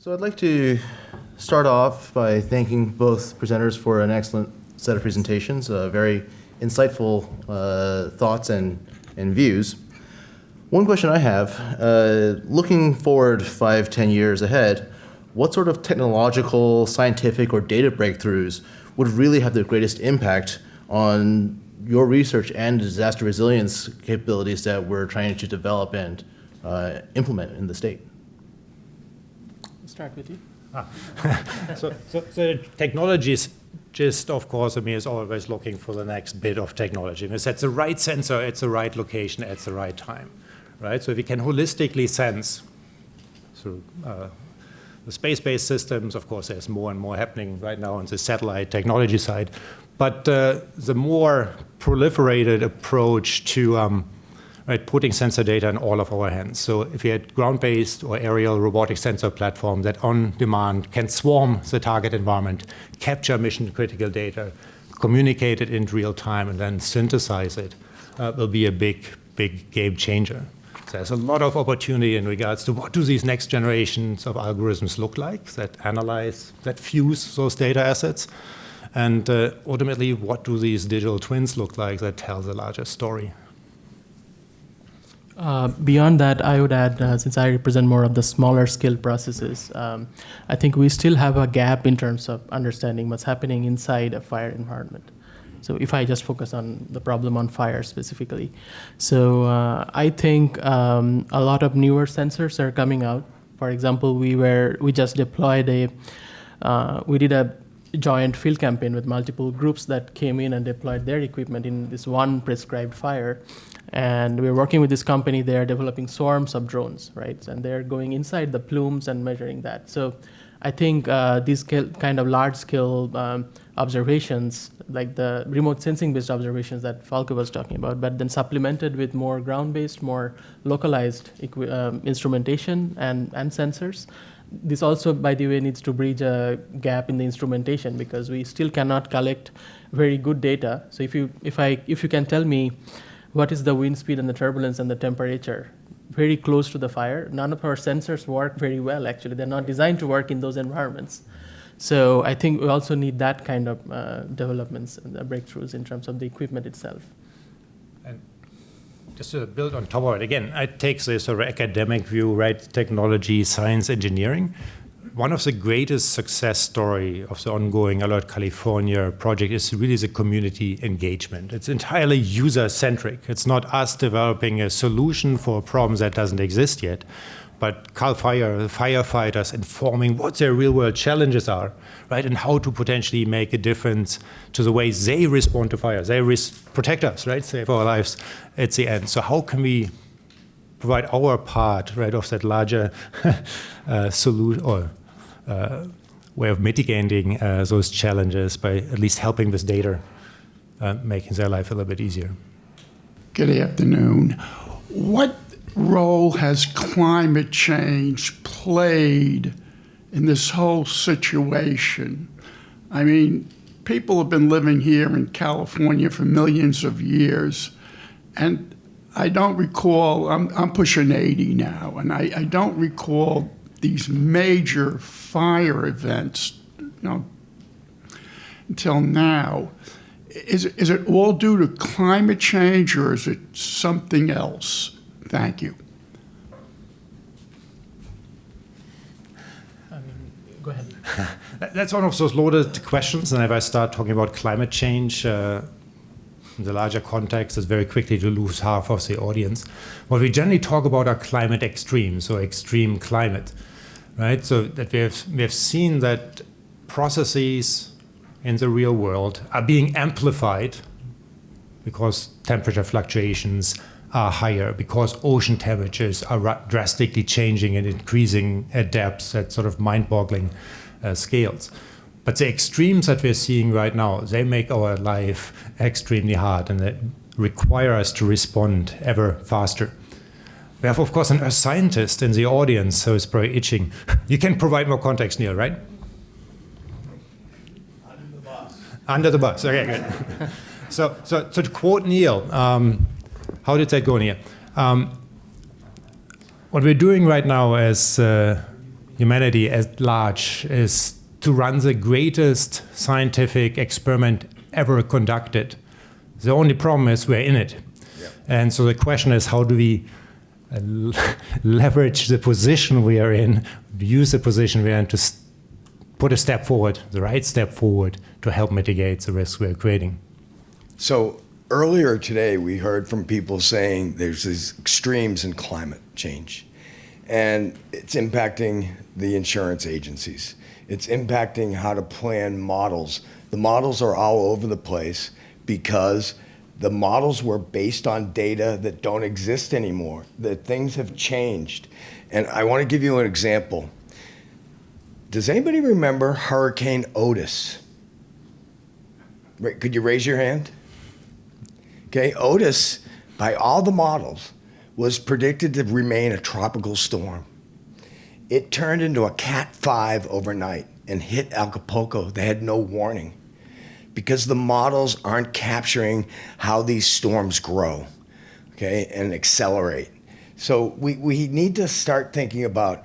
So I'd like to start off by thanking both presenters for an excellent set of presentations, very insightful thoughts and views. One question I have, looking forward 5-10 years ahead, what sort of technological, scientific, or data breakthroughs would really have the greatest impact on your research and disaster resilience capabilities that we're trying to develop and implement in the state? Start with you. So technologies, just of course, is always looking for the next bit of technology. And it's the right sensor at the right location at the right time, right? So if we can holistically sense through the space-based systems, of course, there's more and more happening right now on the satellite technology side. But the more proliferated approach to putting sensor data in all of our hands. So if you had ground-based or aerial robotic sensor platform that on demand can swarm the target environment, capture mission-critical data, communicate it in real time, and then synthesize it, will be a big game changer. So there's a lot of opportunity in regards to what do these next generations of algorithms look like that analyze, that fuse those data assets, and ultimately, what do these digital twins look like that tell the larger story? Beyond that, I would add, since I represent more of the smaller scale processes, I think we still have a gap in terms of understanding what's happening inside a fire environment. So if I just focus on the problem on fire specifically. So I think a lot of newer sensors are coming out. For example, we just deployed we did a joint field campaign with multiple groups that came in and deployed their equipment in this one prescribed fire. And we're working with this company. They're developing swarms of drones, right? And they're going inside the plumes and measuring that. So I think these kind of large-scale observations, like the remote sensing-based observations that Falko was talking about, but then supplemented with more ground-based, more localized instrumentation and sensors. This also, by the way, needs to bridge a gap in the instrumentation because we still cannot collect very good data. So if you can tell me what is the wind speed and the turbulence and the temperature very close to the fire, none of our sensors work very well, actually. They're not designed to work in those environments. So I think we also need that kind of developments and breakthroughs in terms of the equipment itself. And just to build on top of it, again, I take this sort of academic view, right? Technology, science, engineering. One of the greatest success story of the ongoing Alert California project is really the community engagement. It's entirely user-centric. It's not us developing a solution for a problem that doesn't exist yet, but CAL FIRE, the firefighters informing what their real-world challenges are, right, and how to potentially make a difference to the way they respond to fire. They protect us, right, save our lives at the end. So how can we provide our part, right, of that larger solution or way of mitigating those challenges by at least helping with data, making their life a little bit easier. Good afternoon. What role has climate change played in this whole situation? I mean, people have been living here in California for millions of years, and I don't recall, I'm pushing 80 now, and I don't recall these major fire events, until now. Is it all due to climate change, or is it something else? Thank you. Go ahead. That's one of those loaded questions, and if I start talking about climate change in the larger context, it's very quickly to lose half of the audience. What we generally talk about are climate extremes, or extreme climate, right? So that we have seen that processes in the real world are being amplified because temperature fluctuations are higher, because ocean temperatures are drastically changing and increasing at depths at sort of mind-boggling scales. But the extremes that we're seeing right now, they make our life extremely hard and they require us to respond ever faster. We have, of course, an earth scientist in the audience, so it's probably itching. You can provide more context, Neil, right? Under the bus. Under the bus, okay, good. So to quote Neil, how did that go, Neil? What we're doing right now as humanity at large is to run the greatest scientific experiment ever conducted. The only problem is we're in it. Yep. And so the question is, how do we leverage the position we are in, use the position we are in to put a step forward, the right step forward, to help mitigate the risks we're creating. So earlier today, we heard from people saying there's these extremes in climate change, and it's impacting the insurance agencies. It's impacting how to plan models. The models are all over the place because the models were based on data that don't exist anymore, that things have changed. And I want to give you an example. Does anybody remember Hurricane Otis? Could you raise your hand? Okay, Otis, by all the models, was predicted to remain a tropical storm. It turned into a Cat 5 overnight and hit Acapulco. They had no warning because the models aren't capturing how these storms grow, okay, and accelerate. So we need to start thinking about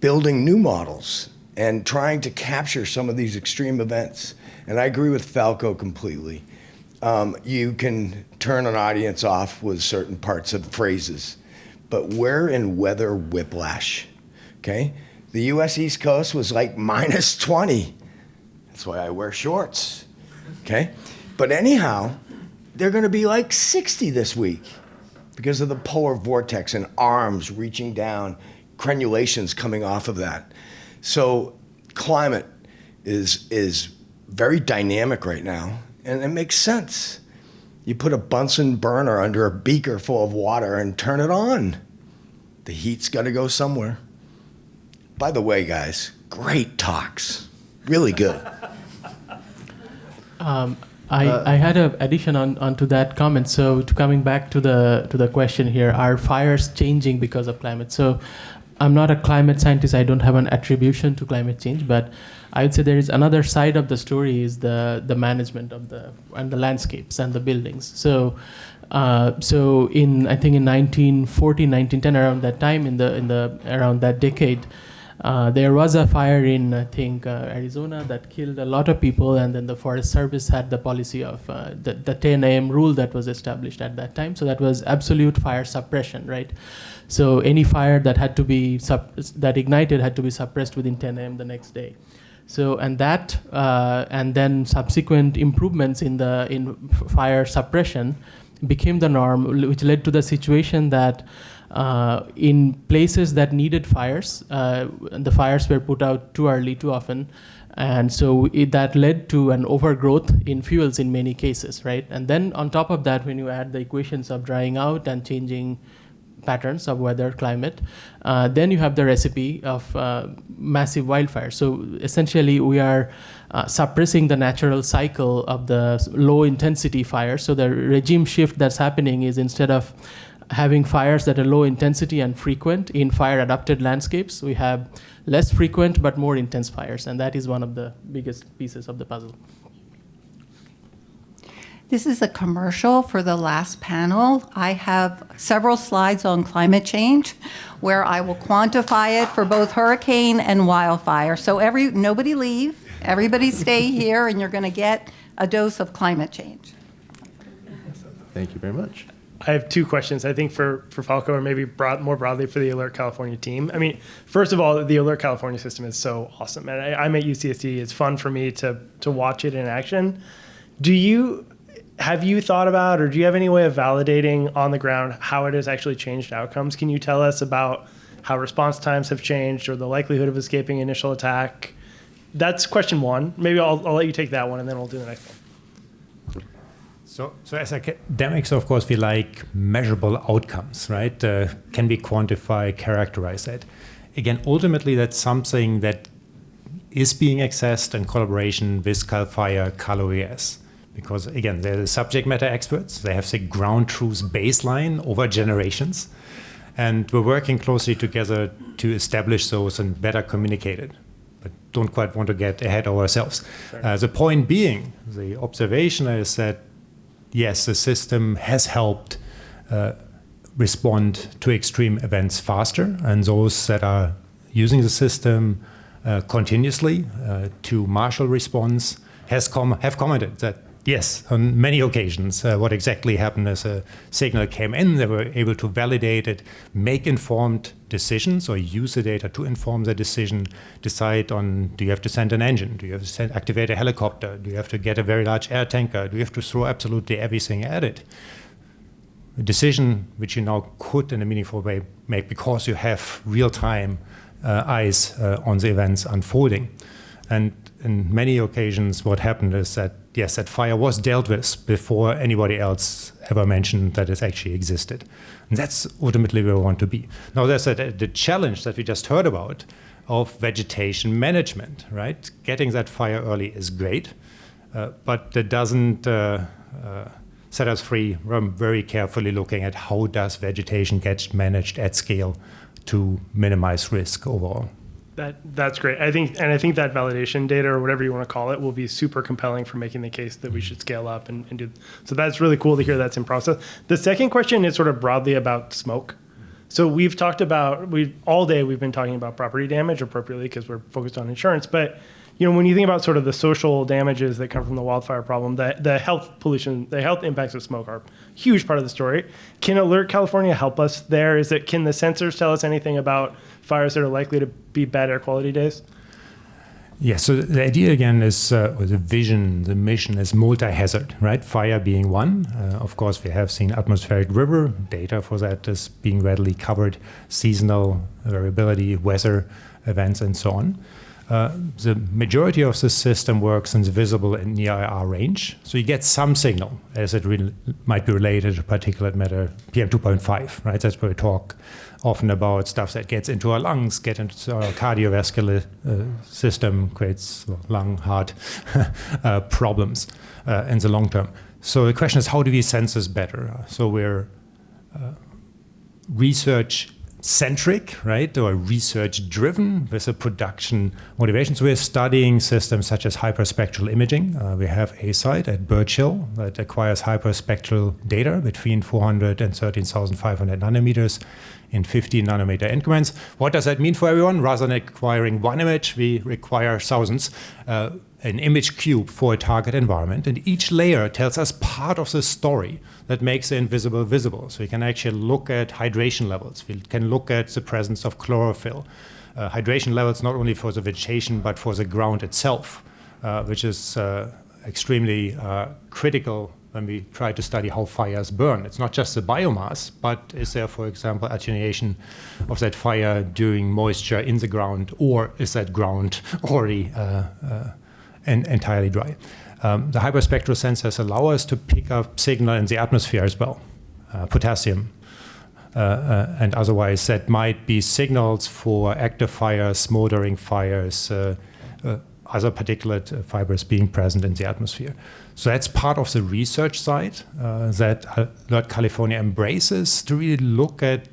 building new models and trying to capture some of these extreme events. And I agree with Falko completely. You can turn an audience off with certain parts of phrases, but we're in weather whiplash, okay? The US East Coast was like minus 20. That's why I wear shorts, okay? But anyhow, they're gonna be like 60 this week because of the polar vortex and arms reaching down, crenulations coming off of that. So climate is very dynamic right now, and it makes sense. You put a Bunsen burner under a beaker full of water and turn it on. The heat's got to go somewhere. By the way, guys, great talks. Really good. I had an addition onto that comment. So coming back to the question here, are fires changing because of climate? So I'm not a climate scientist. I don't have an attribution to climate change, but I would say there is another side of the story is the management of the landscapes and the buildings. So in I think in 1940, 1910, around that time, around that decade, there was a fire in I think Arizona that killed a lot of people, and then the Forest Service had the policy of the 10 a.m. rule that was established at that time. So that was absolute fire suppression, right? So any fire that had to be that ignited had to be suppressed within 10 a.m. the next day. So and then subsequent improvements in fire suppression became the norm, which led to the situation that in places that needed fires, the fires were put out too early, too often, and so that led to an overgrowth in fuels in many cases, right? And then on top of that, when you add the equations of drying out and changing patterns of weather, climate, then you have the recipe of massive wildfires. So essentially, we are suppressing the natural cycle of the low intensity fires. So the regime shift that's happening is instead of having fires that are low intensity and frequent in fire adapted landscapes, we have less frequent but more intense fires, and that is one of the biggest pieces of the puzzle. This is a commercial for the last panel. I have several slides on climate change where I will quantify it for both hurricane and wildfire. So nobody leave, everybody stay here, and you're going to get a dose of climate change. Thank you very much. I have two questions, I think, for Falko, or maybe more broadly for the Alert California team. I mean, first of all, the Alert California system is so awesome. And I'm at UCSD. It's fun for me to watch it in action. Have you thought about, or do you have any way of validating on the ground how it has actually changed outcomes? Can you tell us about how response times have changed or the likelihood of escaping initial attack? That's question one. Maybe I'll let you take that one, and then we'll do the next one. So as academics, of course, we like measurable outcomes, right? Can we quantify, characterize that? Again, ultimately, that's something that is being accessed in collaboration with CAL FIRE, CAL OES. Because again, they're the subject matter experts. They have the ground truth baseline over generations. And we're working closely together to establish those and better communicate it. But don't quite want to get ahead of ourselves. Sure. The point being, the observation is that, yes, the system has helped respond to extreme events faster. And those that are using the system continuously to marshal response have commented that yes, on many occasions, what exactly happened as a signal came in, they were able to validate it, make informed decisions, or use the data to inform the decision, decide on, do you have to send an engine? Do you have to activate a helicopter? Do you have to get a very large air tanker? Do you have to throw absolutely everything at it? A decision which you now could, in a meaningful way, make because you have real-time eyes on the events unfolding. And in many occasions, what happened is that, yes, that fire was dealt with before anybody else ever mentioned that it actually existed. And that's ultimately where we want to be. Now, there's the challenge that we just heard about of vegetation management, right? Getting that fire early is great, but that doesn't set us free from very carefully looking at how does vegetation get managed at scale to minimize risk overall. That's great. I think that validation data, or whatever you want to call it, will be super compelling for making the case that we should scale up and do. So that's really cool to hear that's in process. The second question is sort of broadly about smoke. So we've talked about, all day we've been talking about property damage appropriately because we're focused on insurance. But when you think about sort of the social damages that come from the wildfire problem, the health pollution, the health impacts of smoke are a huge part of the story. Can Alert California help us there? Can the sensors tell us anything about fires that are likely to be bad air quality days? Yeah, so the idea again is, or the vision, the mission is multi-hazard, right? Fire being one. Of course, we have seen atmospheric river data for that is being readily covered, seasonal variability, weather events, and so on. The majority of the system works in the visible and near IR range. So you get some signal as it might be related to particulate matter, PM2.5, right? That's where we talk often about stuff that gets into our lungs, get into our cardiovascular system, creates lung, heart problems in the long term. So the question is, how do we sense this better? So we're research-centric, right, or research-driven with a production motivation. So we're studying systems such as hyperspectral imaging. We have a site at Birch Hill that acquires hyperspectral data between 400 and 13,500 nanometers in 15 nanometer increments. What does that mean for everyone? Rather than acquiring one image, we require thousands. An image cube for a target environment, and each layer tells us part of the story that makes the invisible visible. So we can actually look at hydration levels. We can look at the presence of chlorophyll. Hydration levels not only for the vegetation, but for the ground itself, which is extremely critical when we try to study how fires burn. It's not just the biomass, but is there, for example, attenuation of that fire during moisture in the ground, or is that ground already and entirely dry? The hyperspectral sensors allow us to pick up signal in the atmosphere as well, potassium, and otherwise that might be signals for active fires, smoldering fires, other particulate fibers being present in the atmosphere. So that's part of the research side that Alert California embraces to really look at,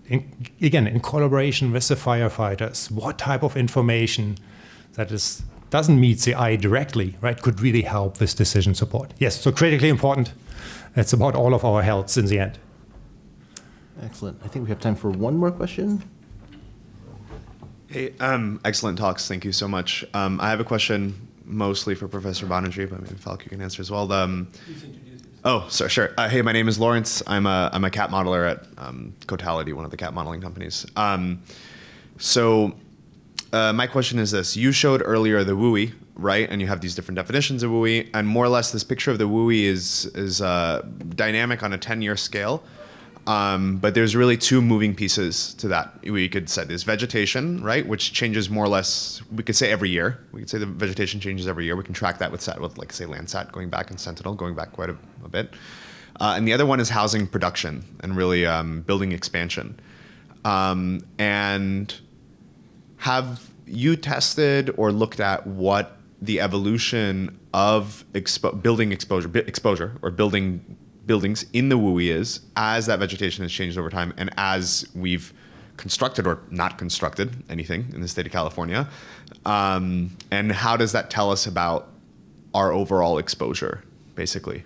in collaboration with the firefighters, what type of information that doesn't meet the eye directly, right, could really help with decision support. Yes, so critically important. It's about all of our health in the end. Excellent. I think we have time for one more question. Hey, excellent talks. Thank you so much. I have a question mostly for Professor Banerjee, but maybe Falko can answer as well. Sure. Hey, my name is Lawrence. I'm a cat modeler at CalIT, one of the cat modeling companies. My question is this. You showed earlier the WUI, right? And you have these different definitions of WUI. And more or less, this picture of the WUI is dynamic on a 10-year scale. But there's really two moving pieces to that. We could say there's vegetation, right, which changes more or less, we could say every year. We could say the vegetation changes every year. We can track that with like, say, Landsat going back and Sentinel going back quite a bit. And the other one is housing production and really building expansion. And have you tested or looked at what the evolution of building exposure or buildings in the WUI is as that vegetation has changed over time and as we've constructed or not constructed anything in the state of California? And how does that tell us about our overall exposure, basically?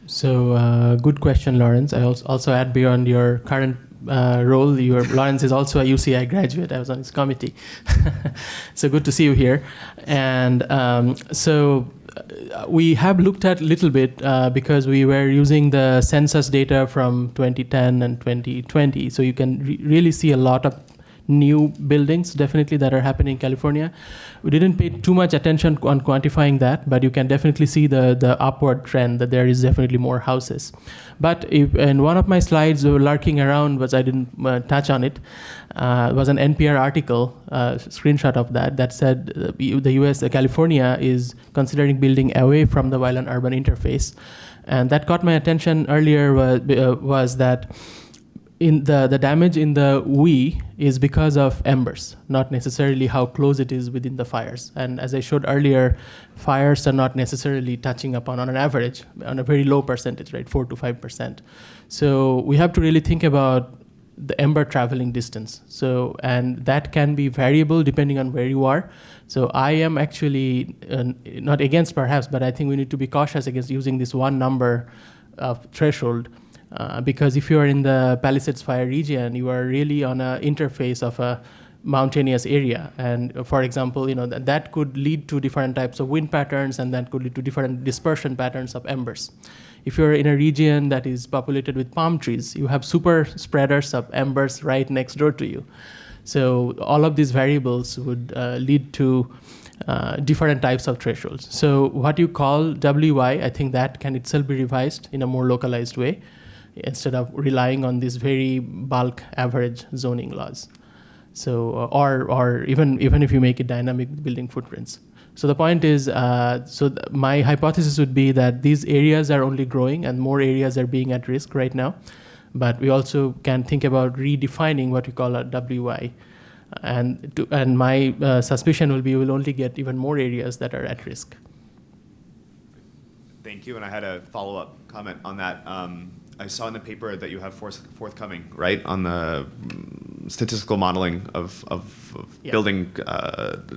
So good question, Lawrence. I also add beyond your current role. Lawrence is also a UCI graduate. I was on his committee. So good to see you here. And we have looked at a little bit because we were using the census data from 2010 and 2020. So you can really see a lot of new buildings definitely that are happening in California. We didn't pay too much attention on quantifying that, but you can definitely see the upward trend that there is definitely more houses. But in one of my slides lurking around I didn't touch on it, was an NPR article, screenshot of that said the US, California is considering building away from the violent urban interface. And that caught my attention earlier was that in the damage in the WE is because of embers, not necessarily how close it is within the fires. And as I showed earlier, fires are not necessarily touching upon, on an average, on a very low percentage, right, 4 to 5%. So we have to really think about the ember traveling distance. So, and that can be variable depending on where you are. So I am actually not against perhaps, but I think we need to be cautious against using this one number of threshold. Because if you are in the Palisades fire region, you are really on an interface of a mountainous area. And for example, that could lead to different types of wind patterns, and that could lead to different dispersion patterns of embers. If you're in a region that is populated with palm trees, you have super spreaders of embers right next door to you. So all of these variables would lead to different types of thresholds. So what you call WY, I think that can itself be revised in a more localized way, instead of relying on these very bulk average zoning laws. So, or even if you make it dynamic building footprints. So the point is, my hypothesis would be that these areas are only growing and more areas are being at risk right now. But we also can think about redefining what we call a WY. And my suspicion will be we'll only get even more areas that are at risk. Thank you, and I had a follow-up comment on that. I saw in the paper that you have forthcoming, right, on the statistical modeling of building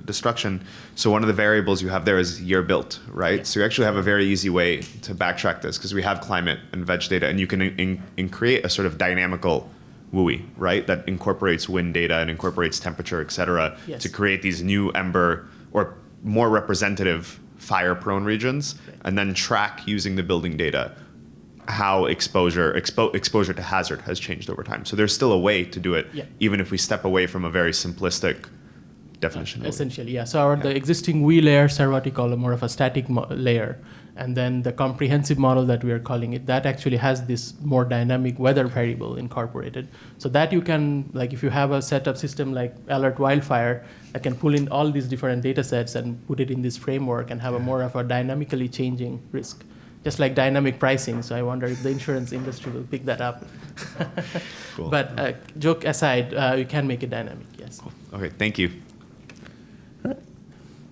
destruction. So one of the variables you have there is year built, right? Yeah. So you actually have a very easy way to backtrack this because we have climate and veg data, and you can create a sort of dynamical WUI, right, that incorporates wind data and incorporates temperature, et cetera, yes, to create these new ember or more representative fire-prone regions, and then track using the building data how exposure to hazard has changed over time. So there's still a way to do it, yeah, even if we step away from a very simplistic definition. Essentially, yeah. So the existing WE layers are what we call more of a static layer. And then the comprehensive model that we are calling it, that actually has this more dynamic weather variable incorporated. So that you can, like if you have a setup system like Alert Wildfire, that can pull in all these different data sets and put it in this framework and have a more of a dynamically changing risk. Just like dynamic pricing. So I wonder if the insurance industry will pick that up. Cool. But joke aside, you can make it dynamic, yes. Cool. Okay, thank you.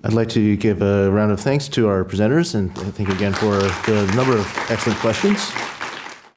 I'd like to give a round of thanks to our presenters and thank you again for the number of excellent questions.